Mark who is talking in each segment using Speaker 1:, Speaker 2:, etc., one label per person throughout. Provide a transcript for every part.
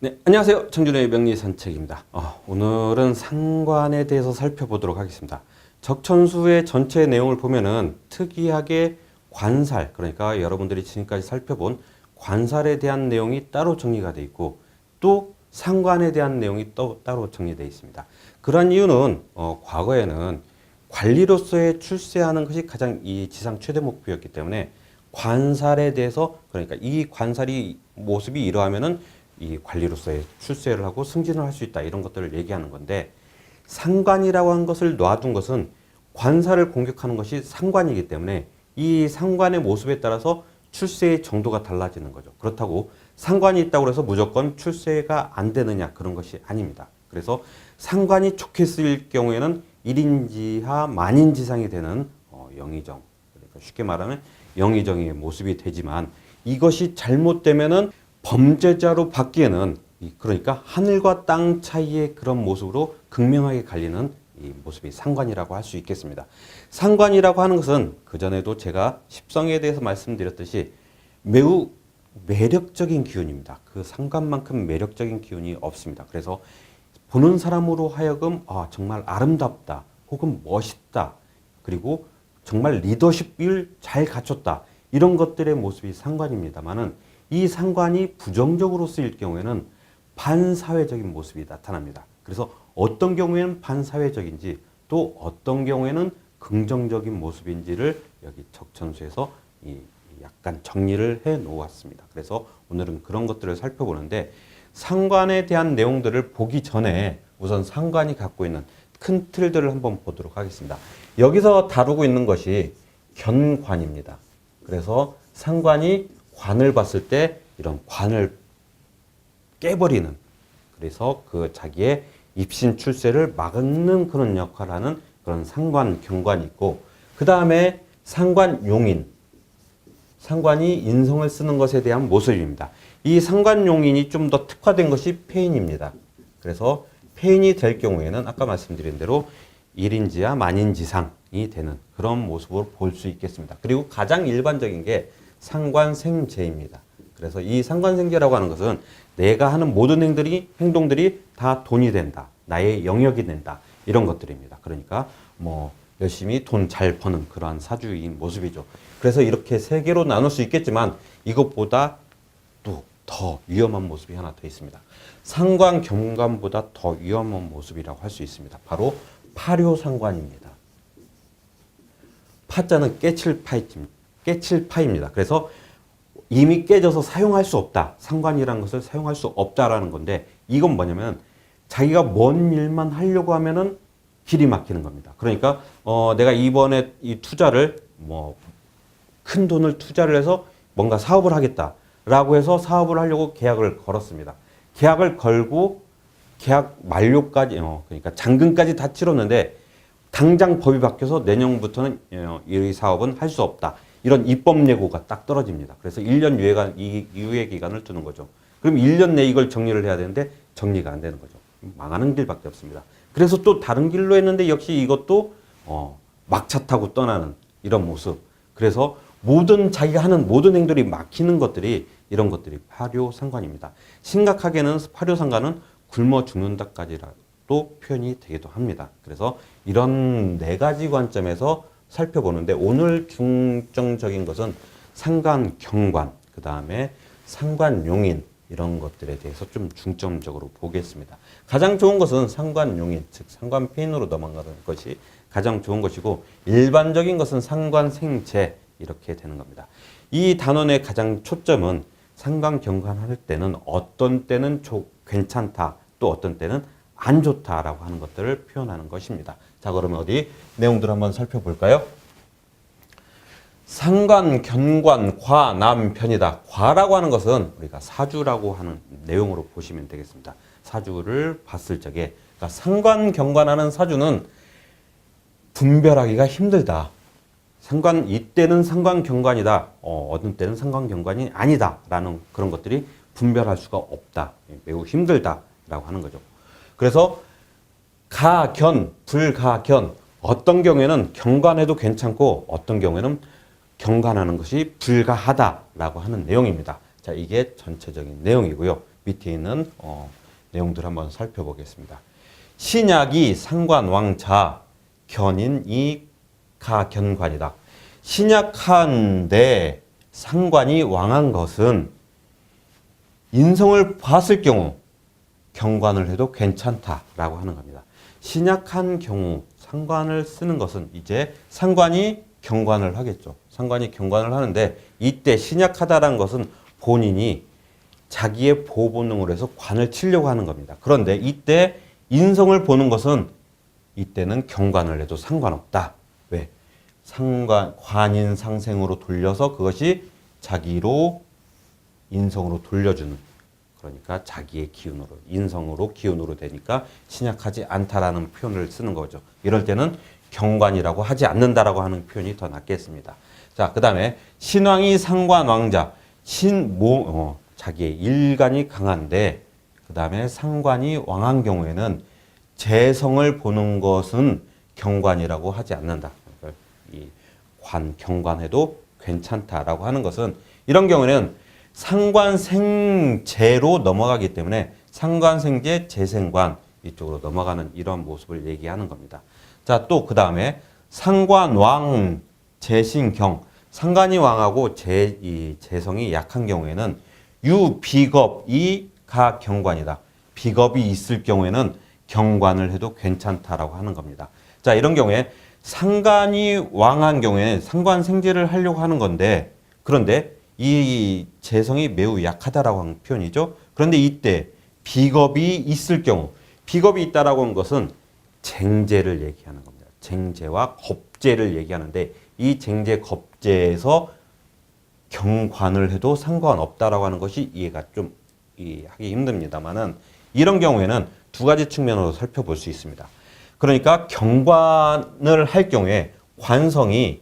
Speaker 1: 네, 안녕하세요. 청준의 명리산책입니다. 오늘은 상관에 대해서 살펴보도록 하겠습니다. 적천수의 전체 내용을 보면은 특이하게 관살, 그러니까 여러분들이 지금까지 살펴본 관살에 대한 내용이 따로 정리가 되어 있고 또 상관에 대한 내용이 또 따로 정리되어 있습니다. 그런 이유는 과거에는 관리로서의 출세하는 것이 가장 이 지상 최대 목표였기 때문에 관살에 대해서, 그러니까 이 관살이 모습이 이러하면은 이 관리로서의 출세를 하고 승진을 할 수 있다, 이런 것들을 얘기하는 건데, 상관이라고 한 것을 놔둔 것은 관살을 공격하는 것이 상관이기 때문에 이 상관의 모습에 따라서 출세의 정도가 달라지는 거죠. 그렇다고 상관이 있다고 해서 무조건 출세가 안 되느냐, 그런 것이 아닙니다. 그래서 상관이 좋게 쓰일 경우에는 일인지하 만인지상이 되는 영의정, 그러니까 쉽게 말하면 영의정의 모습이 되지만, 이것이 잘못되면은 범죄자로 받기에는, 그러니까 하늘과 땅 차이의 그런 모습으로 극명하게 갈리는 이 모습이 상관이라고 할 수 있겠습니다. 상관이라고 하는 것은 그전에도 제가 십성에 대해서 말씀드렸듯이 매우 매력적인 기운입니다. 그 상관만큼 매력적인 기운이 없습니다. 그래서 보는 사람으로 하여금 정말 아름답다, 혹은 멋있다, 그리고 정말 리더십을 잘 갖췄다, 이런 것들의 모습이 상관입니다만은, 이 상관이 부정적으로 쓰일 경우에는 반사회적인 모습이 나타납니다. 그래서 어떤 경우에는 반사회적인지 또 어떤 경우에는 긍정적인 모습인지를 여기 적천수에서 약간 정리를 해 놓았습니다. 그래서 오늘은 그런 것들을 살펴보는데, 상관에 대한 내용들을 보기 전에 우선 상관이 갖고 있는 큰 틀들을 한번 보도록 하겠습니다. 여기서 다루고 있는 것이 견관입니다. 그래서 상관이 관을 봤을 때 이런 관을 깨버리는, 그래서 그 자기의 입신 출세를 막는 그런 역할을 하는 그런 상관, 경관이 있고, 그 다음에 상관용인, 상관이 인성을 쓰는 것에 대한 모습입니다. 이 상관용인이 좀 더 특화된 것이 폐인입니다. 그래서 폐인이 될 경우에는 아까 말씀드린 대로 일인지하 만인지상이 되는 그런 모습으로 볼 수 있겠습니다. 그리고 가장 일반적인 게 상관생재입니다. 그래서 이 상관생재라고 하는 것은 내가 하는 모든 행동들이 다 돈이 된다, 나의 영역이 된다, 이런 것들입니다. 그러니까 열심히 돈 잘 버는 그러한 사주인 모습이죠. 그래서 이렇게 세 개로 나눌 수 있겠지만, 이것보다 또 더 위험한 모습이 하나 더 있습니다. 상관 경관보다 더 위험한 모습이라고 할 수 있습니다. 바로 파묘상관입니다. 파자는 깨칠파입니다. 그래서 이미 깨져서 사용할 수 없다, 상관이라는 것을 사용할 수 없다라는 건데, 이건 뭐냐면 자기가 뭔 일만 하려고 하면은 길이 막히는 겁니다. 그러니까 내가 이번에 이 투자를 큰 돈을 투자를 해서 뭔가 사업을 하겠다라고 해서 사업을 하려고 계약을 걸었습니다. 계약을 걸고 계약 만료까지, 그러니까 잔금까지 다 치렀는데 당장 법이 바뀌어서 내년부터는 이 사업은 할 수 없다, 이런 입법 예고가 딱 떨어집니다. 그래서 1년 유예 기간을 두는 거죠. 그럼 1년 내에 이걸 정리를 해야 되는데 정리가 안 되는 거죠. 망하는 길밖에 없습니다. 그래서 또 다른 길로 했는데 역시 이것도 막차 타고 떠나는 이런 모습. 그래서 자기가 하는 모든 행동이 막히는 것들이, 이런 것들이 파묘상관입니다. 심각하게는 파묘상관은 굶어 죽는다까지라도 표현이 되기도 합니다. 그래서 이런 네 가지 관점에서 살펴보는데, 오늘 중점적인 것은 상관, 경관, 그 다음에 상관용인, 이런 것들에 대해서 좀 중점적으로 보겠습니다. 가장 좋은 것은 상관용인, 즉 상관폐인으로 넘어가는 것이 가장 좋은 것이고, 일반적인 것은 상관생재, 이렇게 되는 겁니다. 이 단원의 가장 초점은 상관, 경관 할 때는 어떤 때는 괜찮다, 또 어떤 때는 안 좋다라고 하는 것들을 표현하는 것입니다. 자, 그러면 어디 내용들 한번 살펴볼까요? 상관, 견관, 과, 남, 편이다. 과라고 하는 것은 우리가 사주라고 하는 내용으로 보시면 되겠습니다. 사주를 봤을 적에, 그러니까 상관, 경관하는 사주는 분별하기가 힘들다. 이때는 상관, 경관이다, 어느 때는 상관, 경관이 아니다, 라는 그런 것들이 분별할 수가 없다, 매우 힘들다라고 하는 거죠. 그래서 가, 견, 불가, 견, 어떤 경우에는 경관해도 괜찮고 어떤 경우에는 경관하는 것이 불가하다라고 하는 내용입니다. 자, 이게 전체적인 내용이고요. 밑에 있는 내용들 한번 살펴보겠습니다. 신약이 상관왕자 견인이 가견관이다. 신약한데 상관이 왕한 것은 인성을 봤을 경우 경관을 해도 괜찮다라고 하는 겁니다. 신약한 경우 상관을 쓰는 것은 이제 상관이 경관을 하겠죠. 상관이 경관을 하는데 이때 신약하다라는 것은 본인이 자기의 보호 본능으로 해서 관을 치려고 하는 겁니다. 그런데 이때 인성을 보는 것은 이때는 경관을 해도 상관없다. 왜? 관인 상생으로 돌려서 그것이 자기로 인성으로 돌려주는, 그러니까 자기의 기운으로, 인성으로 기운으로 되니까 신약하지 않다라는 표현을 쓰는 거죠. 이럴 때는 경관이라고 하지 않는다라고 하는 표현이 더 낫겠습니다. 자, 그 다음에 신왕이 상관왕자, 자기의 일간이 강한데 그 다음에 상관이 왕한 경우에는 재성을 보는 것은 경관이라고 하지 않는다. 그러니까 이 경관해도 괜찮다라고 하는 것은 이런 경우에는 상관생재로 넘어가기 때문에 상관생재 재생관 이쪽으로 넘어가는 이런 모습을 얘기하는 겁니다. 자, 또 그 다음에 상관왕 재신경, 상관이 왕하고 재성이 약한 경우에는 유비겁이 가경관이다. 비겁이 있을 경우에는 경관을 해도 괜찮다라고 하는 겁니다. 자, 이런 경우에 상관이 왕한 경우에 상관생재를 하려고 하는 건데, 그런데 이 재성이 매우 약하다라고 하는 표현이죠. 그런데 이때 비겁이 있을 경우, 비겁이 있다라고 하는 것은 쟁제를 얘기하는 겁니다. 쟁제와 겁제를 얘기하는데 이 쟁제 겁제에서 경관을 해도 상관없다라고 하는 것이 이해가 좀 하기 힘듭니다만은 이런 경우에는 두 가지 측면으로 살펴볼 수 있습니다. 그러니까 경관을 할 경우에 관성이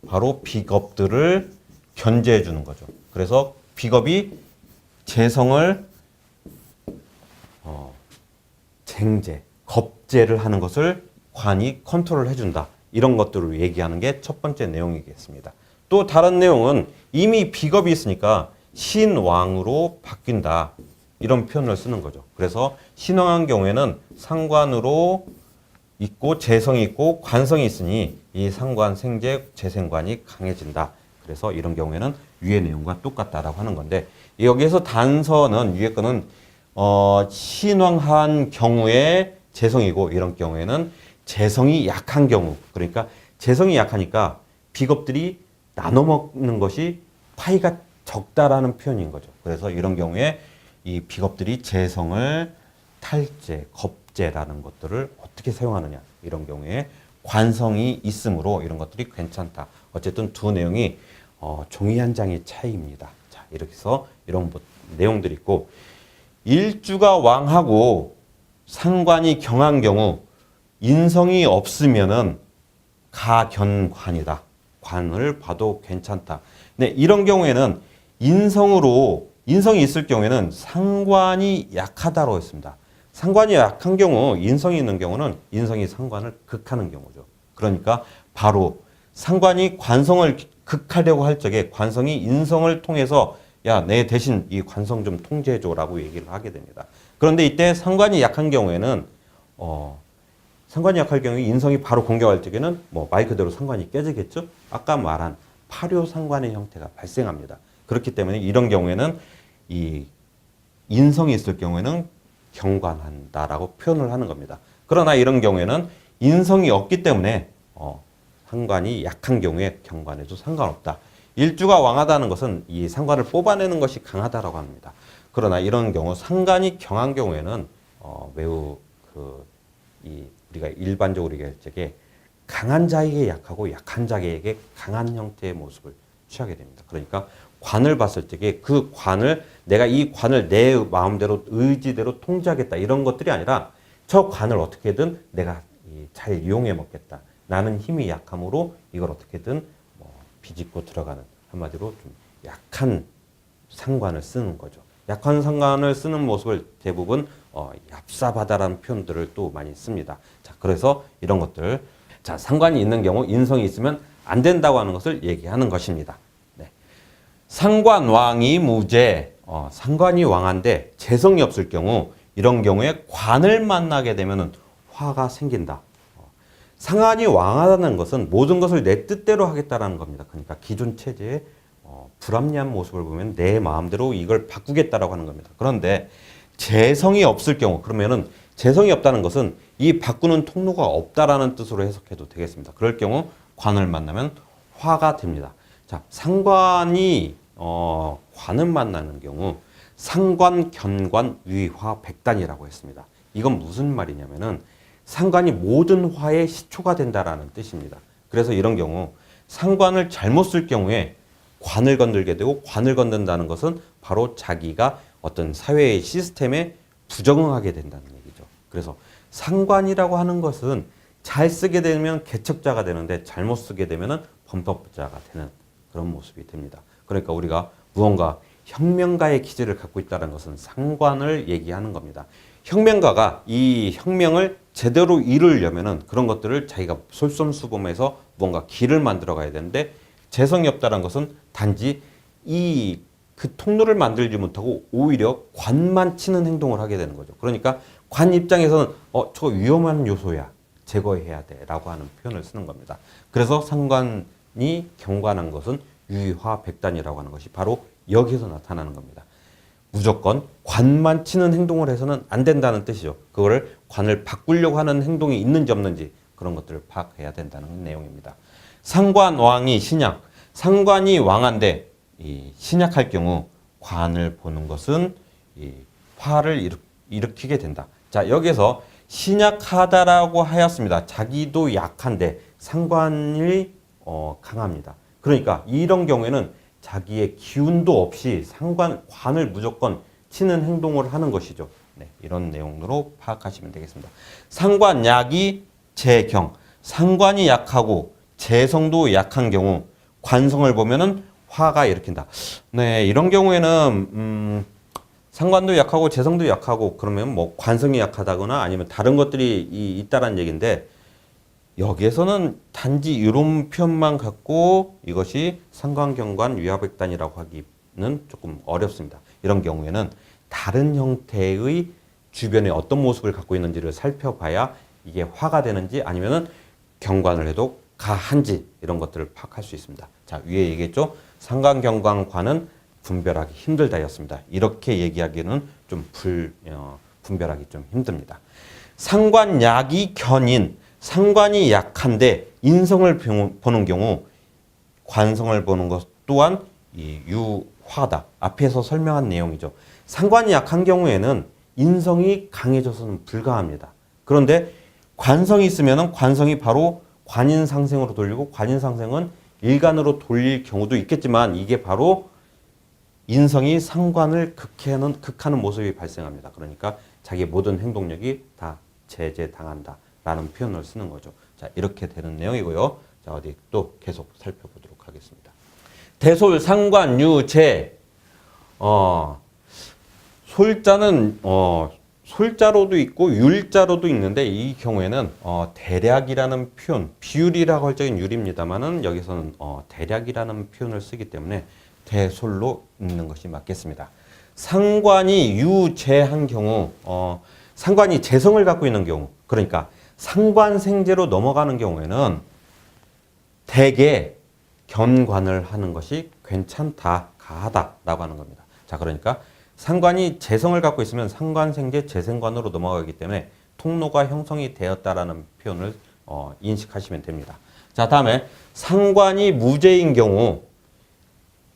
Speaker 1: 바로 비겁들을 견제해 주는 거죠. 그래서 비겁이 재성을 쟁제, 겁제를 하는 것을 관이 컨트롤 해준다. 이런 것들을 얘기하는 게 첫 번째 내용이겠습니다. 또 다른 내용은 이미 비겁이 있으니까 신왕으로 바뀐다. 이런 표현을 쓰는 거죠. 그래서 신왕한 경우에는 상관으로 있고 재성이 있고 관성이 있으니 이 상관, 생재, 재생관이 강해진다. 그래서 이런 경우에는 위의 내용과 똑같다라고 하는 건데 여기에서 단서는 위의 거는 신왕한 경우에 재성이고 이런 경우에는 재성이 약한 경우, 그러니까 재성이 약하니까 비겁들이 나눠 먹는 것이 파이가 적다라는 표현인 거죠. 그래서 이런 경우에 이 비겁들이 재성을 탈제, 겁제라는 것들을 어떻게 사용하느냐, 이런 경우에 관성이 있으므로 이런 것들이 괜찮다. 어쨌든 두 내용이 종이 한 장의 차이입니다. 자, 이렇게 해서 이런 내용들이 있고, 일주가 왕하고 상관이 경한 경우 인성이 없으면은 가견관이다. 관을 봐도 괜찮다. 네, 이런 경우에는 인성이 있을 경우에는 상관이 약하다고 했습니다. 상관이 약한 경우, 인성이 있는 경우는 인성이 상관을 극하는 경우죠. 그러니까 바로 상관이 관성을 극하려고 할 적에 관성이 인성을 통해서 야, 내 대신 이 관성 좀 통제해줘라고 얘기를 하게 됩니다. 그런데 이때 상관이 약한 경우에는 상관이 약할 경우에 인성이 바로 공격할 적에는 말 그대로 상관이 깨지겠죠. 아까 말한 파료 상관의 형태가 발생합니다. 그렇기 때문에 이런 경우에는 이 인성이 있을 경우에는 경관한다라고 표현을 하는 겁니다. 그러나 이런 경우에는 인성이 없기 때문에 상관이 약한 경우에 경관해도 상관없다. 일주가 왕하다는 것은 이 상관을 뽑아내는 것이 강하다라고 합니다. 그러나 이런 경우 상관이 경한 경우에는 매우 우리가 일반적으로 얘기할 적에 강한 자에게 약하고 약한 자에게 강한 형태의 모습을 취하게 됩니다. 그러니까 관을 봤을 적에 그 관을 내가 이 관을 내 마음대로 의지대로 통제하겠다 이런 것들이 아니라 저 관을 어떻게든 내가 잘 이용해 먹겠다. 나는 힘이 약함으로 이걸 어떻게든 비집고 들어가는, 한마디로 좀 약한 상관을 쓰는 거죠. 약한 상관을 쓰는 모습을 대부분 얍삽하다라는 표현들을 또 많이 씁니다. 자, 그래서 이런 것들, 자, 상관이 있는 경우 인성이 있으면 안 된다고 하는 것을 얘기하는 것입니다. 네. 상관왕이 무죄, 상관이 왕한데 재성이 없을 경우 이런 경우에 관을 만나게 되면은 화가 생긴다. 상관이 왕하다는 것은 모든 것을 내 뜻대로 하겠다라는 겁니다. 그러니까 기존 체제의 불합리한 모습을 보면 내 마음대로 이걸 바꾸겠다라고 하는 겁니다. 그런데 재성이 없을 경우 그러면은 재성이 없다는 것은 이 바꾸는 통로가 없다라는 뜻으로 해석해도 되겠습니다. 그럴 경우 관을 만나면 화가 됩니다. 자, 상관이 관을 만나는 경우 상관, 견관, 위화, 백단이라고 했습니다. 이건 무슨 말이냐면은 상관이 모든 화의 시초가 된다라는 뜻입니다. 그래서 이런 경우 상관을 잘못 쓸 경우에 관을 건들게 되고 관을 건든다는 것은 바로 자기가 어떤 사회의 시스템에 부적응하게 된다는 얘기죠. 그래서 상관이라고 하는 것은 잘 쓰게 되면 개척자가 되는데 잘못 쓰게 되면 범법자가 되는 그런 모습이 됩니다. 그러니까 우리가 무언가 혁명가의 기질을 갖고 있다는 것은 상관을 얘기하는 겁니다. 혁명가가 이 혁명을 제대로 이루려면은 그런 것들을 자기가 솔선수범해서 뭔가 길을 만들어 가야 되는데 재성이 없다는 것은 단지 그 통로를 만들지 못하고 오히려 관만 치는 행동을 하게 되는 거죠. 그러니까 관 입장에서는 저거 위험한 요소야. 제거해야 돼. 라고 하는 표현을 쓰는 겁니다. 그래서 상관이 경관한 것은 유의화 백단이라고 하는 것이 바로 여기서 나타나는 겁니다. 무조건 관만 치는 행동을 해서는 안 된다는 뜻이죠. 그거를 관을 바꾸려고 하는 행동이 있는지 없는지 그런 것들을 파악해야 된다는 내용입니다. 상관, 왕이 신약. 상관이 왕한데 신약할 경우 관을 보는 것은 화를 일으키게 된다. 자, 여기서 신약하다라고 하였습니다. 자기도 약한데 상관이 강합니다. 그러니까 이런 경우에는 자기의 기운도 없이 관을 무조건 치는 행동을 하는 것이죠. 네, 이런 내용으로 파악하시면 되겠습니다. 상관, 약이 재경. 상관이 약하고 재성도 약한 경우 관성을 보면은 화가 일으킨다. 네, 이런 경우에는 상관도 약하고 재성도 약하고 그러면 뭐 관성이 약하다거나 아니면 다른 것들이 있다라는 얘기인데 여기에서는 단지 이런 표현만 갖고 이것이 상관경관 위화백단이라고 하기는 조금 어렵습니다. 이런 경우에는 다른 형태의 주변에 어떤 모습을 갖고 있는지를 살펴봐야 이게 화가 되는지 아니면은 경관을 해도 가한지 이런 것들을 파악할 수 있습니다. 자, 위에 얘기했죠. 상관경관과는 분별하기 힘들다였습니다. 이렇게 얘기하기는 좀 분별하기 좀 힘듭니다. 상관약이 견인. 상관이 약한데 인성을 보는 경우 관성을 보는 것 또한 유화다. 앞에서 설명한 내용이죠. 상관이 약한 경우에는 인성이 강해져서는 불가합니다. 그런데 관성이 있으면 관성이 바로 관인상생으로 돌리고 관인상생은 일간으로 돌릴 경우도 있겠지만 이게 바로 인성이 상관을 극하는 모습이 발생합니다. 그러니까 자기의 모든 행동력이 다 제재당한다. 라는 표현을 쓰는 거죠. 자, 이렇게 되는 내용이고요. 자, 어디 또 계속 살펴보도록 하겠습니다. 대솔, 상관, 유, 재. 솔자는 솔자로도 있고 율자로도 있는데 이 경우에는 대략이라는 표현, 비율이라고 할 적엔 율입니다만은 여기서는 대략이라는 표현을 쓰기 때문에 대솔로 읽는 것이 맞겠습니다. 상관이 유재한 경우, 상관이 재성을 갖고 있는 경우, 그러니까 상관생재로 넘어가는 경우에는 대개 견관을 하는 것이 괜찮다, 가하다라고 하는 겁니다. 자, 그러니까 상관이 재성을 갖고 있으면 상관생재 재생관으로 넘어가기 때문에 통로가 형성이 되었다라는 표현을 인식하시면 됩니다. 자, 다음에 상관이 무재인 경우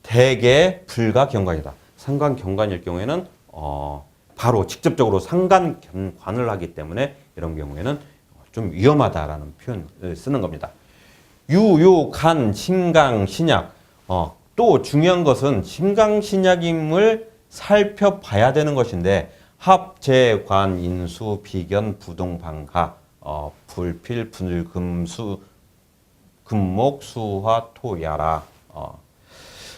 Speaker 1: 대개 불가경관이다. 상관경관일 경우에는 바로 직접적으로 상관경관을 하기 때문에 이런 경우에는 좀 위험하다라는 표현을 쓰는 겁니다. 유, 간, 신강, 신약. 또 중요한 것은 신강, 신약임을 살펴봐야 되는 것인데 합, 재, 관, 인수, 비견, 부동, 방가, 불필, 분을, 금수, 금목, 수화, 토, 야라.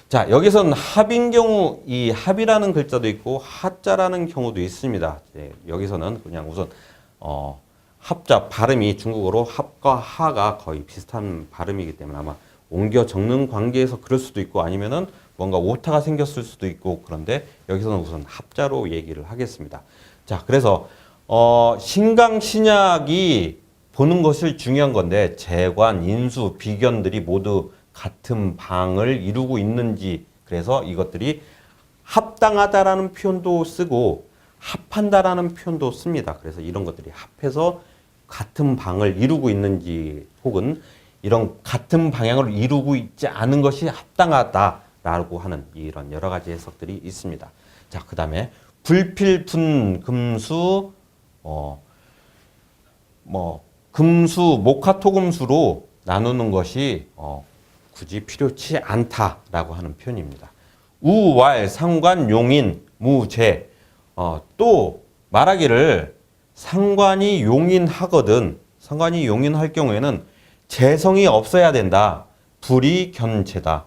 Speaker 1: 자, 여기서는 합인 경우 이 합이라는 글자도 있고 하자라는 경우도 있습니다. 여기서는 그냥 우선 합자 발음이 중국어로 합과 하가 거의 비슷한 발음이기 때문에 아마 옮겨 적는 관계에서 그럴 수도 있고 아니면은 뭔가 오타가 생겼을 수도 있고 그런데 여기서는 우선 합자로 얘기를 하겠습니다. 자, 그래서 신강 신약이 보는 것이 중요한 건데 재관, 인수, 비견들이 모두 같은 방을 이루고 있는지 그래서 이것들이 합당하다라는 표현도 쓰고 합한다라는 표현도 씁니다. 그래서 이런 것들이 합해서 같은 방을 이루고 있는지 혹은 이런 같은 방향으로 이루고 있지 않은 것이 합당하다라고 하는 이런 여러 가지 해석들이 있습니다. 자, 그 다음에 불필분 금수 금수 목화토금수로 나누는 것이 굳이 필요치 않다라고 하는 표현입니다. 우왈 상관 용인 무재 또 말하기를 상관이 용인하거든 상관이 용인할 경우에는 재성이 없어야 된다. 불이 견체다.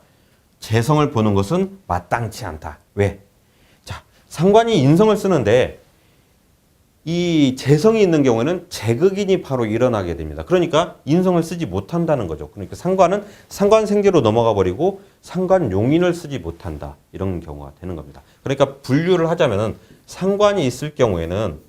Speaker 1: 재성을 보는 것은 마땅치 않다. 왜? 자, 상관이 인성을 쓰는데 이 재성이 있는 경우에는 재극인이 바로 일어나게 됩니다. 그러니까 인성을 쓰지 못한다는 거죠. 그러니까 상관은 상관생제로 넘어가 버리고 상관용인을 쓰지 못한다. 이런 경우가 되는 겁니다. 그러니까 분류를 하자면은 상관이 있을 경우에는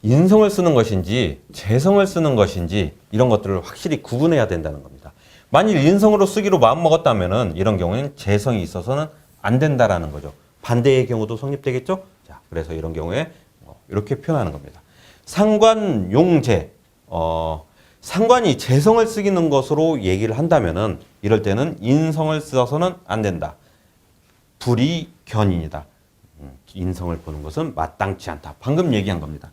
Speaker 1: 인성을 쓰는 것인지 재성을 쓰는 것인지 이런 것들을 확실히 구분해야 된다는 겁니다. 만일 인성으로 쓰기로 마음먹었다면은 이런 경우에는 재성이 있어서는 안 된다라는 거죠. 반대의 경우도 성립되겠죠? 자, 그래서 이런 경우에 이렇게 표현하는 겁니다. 상관용재, 상관이 재성을 쓰기는 것으로 얘기를 한다면은 이럴 때는 인성을 써서는 안 된다. 불이 견인이다. 인성을 보는 것은 마땅치 않다. 방금 얘기한 겁니다.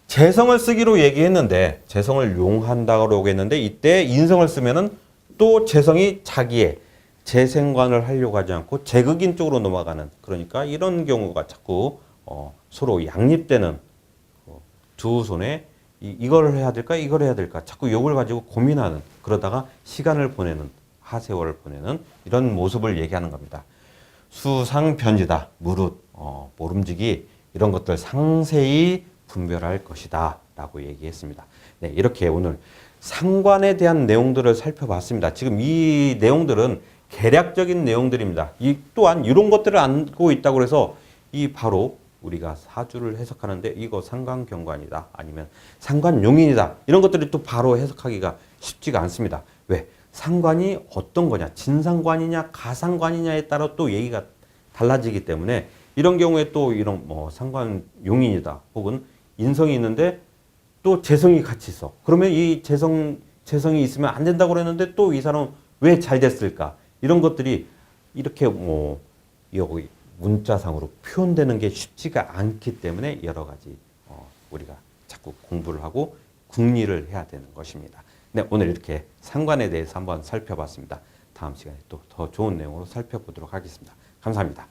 Speaker 1: 재성을 쓰기로 얘기했는데 재성을 용한다고 했는데 이때 인성을 쓰면은 또 재성이 자기의 재생관을 하려고 하지 않고 재극인 쪽으로 넘어가는 그러니까 이런 경우가 자꾸 서로 양립되는 두 손에 이걸 해야 될까 이걸 해야 될까 자꾸 이걸 가지고 고민하는 그러다가 시간을 보내는 하세월을 보내는 이런 모습을 얘기하는 겁니다. 수상변지다 무릇 모름지기 이런 것들 상세히 분별할 것이다 라고 얘기했습니다. 네, 이렇게 오늘 상관에 대한 내용들을 살펴봤습니다. 지금 이 내용들은 개략적인 내용들입니다. 이 또한 이런 것들을 안고 있다고 해서 이 바로 우리가 사주를 해석하는데 이거 상관경관이다 아니면 상관용인이다 이런 것들이 또 바로 해석하기가 쉽지가 않습니다. 왜? 상관이 어떤 거냐 진상관이냐 가상관이냐에 따라 또 얘기가 달라지기 때문에 이런 경우에 또 이런 상관용인이다 혹은 인성이 있는데 또 재성이 같이 있어. 그러면 이 재성이 있으면 안 된다고 그랬는데 또 이 사람은 왜 잘 됐을까? 이런 것들이 이렇게 여기 문자상으로 표현되는 게 쉽지가 않기 때문에 여러 가지 우리가 자꾸 공부를 하고 궁리를 해야 되는 것입니다. 네, 오늘 이렇게 상관에 대해서 한번 살펴봤습니다. 다음 시간에 또 더 좋은 내용으로 살펴보도록 하겠습니다. 감사합니다.